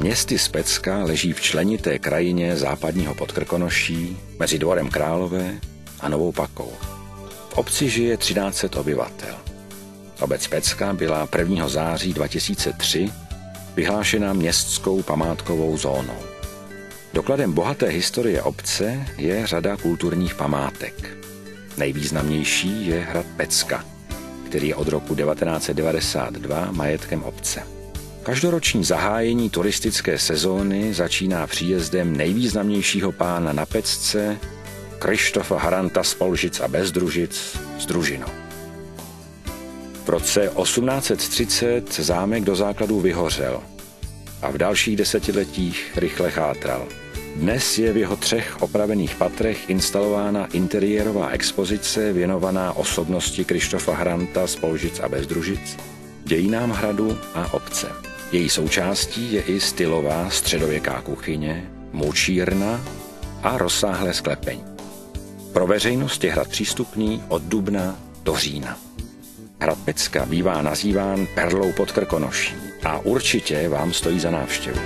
Městys z Pecka leží v členité krajině západního Podkrkonoší mezi Dvorem Králové a Novou Pakou. V obci žije 1300 obyvatel. Obec Pecka byla 1. září 2003 vyhlášena městskou památkovou zónou. Dokladem bohaté historie obce je řada kulturních památek. Nejvýznamnější je hrad Pecka, který je od roku 1992 majetkem obce. Každoroční zahájení turistické sezóny začíná příjezdem nejvýznamnějšího pána na Pecce, Kryštofa Haranta z Polžic a Bezdružic s družinou. V roce 1830 zámek do základů vyhořel a v dalších desetiletích rychle chátral. Dnes je v jeho 3 opravených patrech instalována interiérová expozice věnovaná osobnosti Kryštofa Haranta z Polžic a Bezdružic, dějinám hradu a obce. Její součástí je i stylová středověká kuchyně, mučírna a rozsáhlé sklepení. Pro veřejnost je hrad přístupný od dubna do října. Hrad Pecka bývá nazýván perlou Podkrkonoší a určitě vám stojí za návštěvu.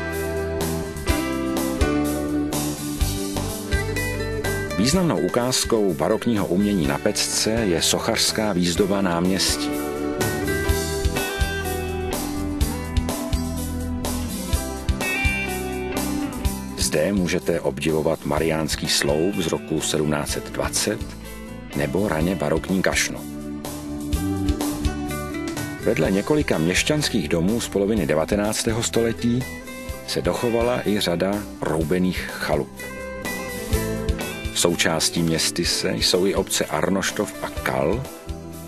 Významnou ukázkou barokního umění na Pecce je sochařská výzdoba náměstí. Zde můžete obdivovat mariánský sloup z roku 1720 nebo raně barokní kašnu. Vedle několika měšťanských domů z poloviny 19. století se dochovala i řada roubených chalup. Součástí Městyse jsou i obce Arnoštov a Kal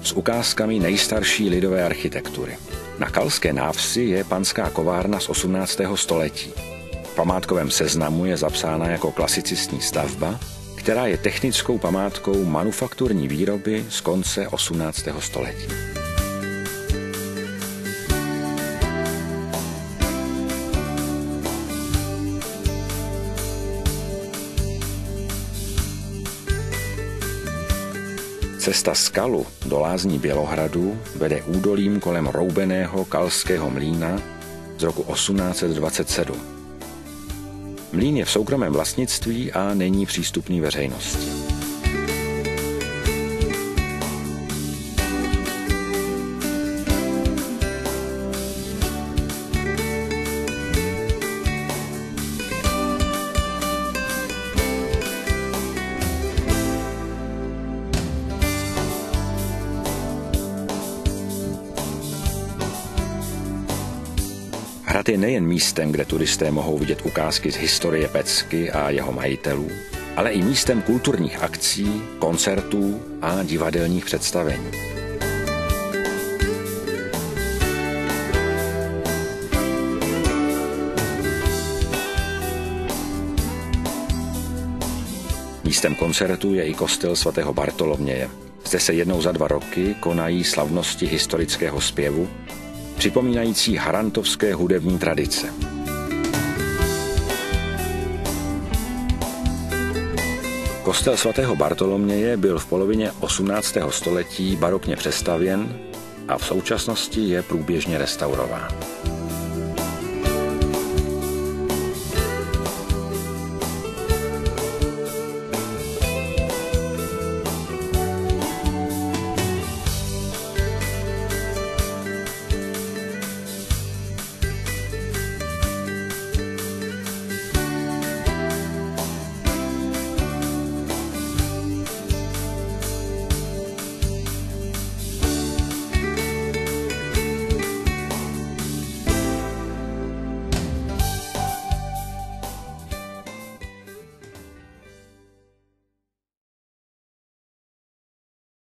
s ukázkami nejstarší lidové architektury. Na kalské návsi je panská kovárna z 18. století. V památkovém seznamu je zapsána jako klasicistní stavba, která je technickou památkou manufakturní výroby z konce 18. století. Cesta z Kalu do lázní Bělohradu vede údolím kolem roubeného kalského mlýna z roku 1827. Mlýn je v soukromém vlastnictví a není přístupný veřejnosti. Hrad je nejen místem, kde turisté mohou vidět ukázky z historie Pecky a jeho majitelů, ale i místem kulturních akcí, koncertů a divadelních představení. Místem koncertů je i kostel svatého Bartoloměje. Zde se jednou za 2 roky konají slavnosti historického zpěvu, připomínající harantovské hudební tradice. Kostel svatého Bartoloměje byl v polovině 18. století barokně přestavěn a v současnosti je průběžně restaurován.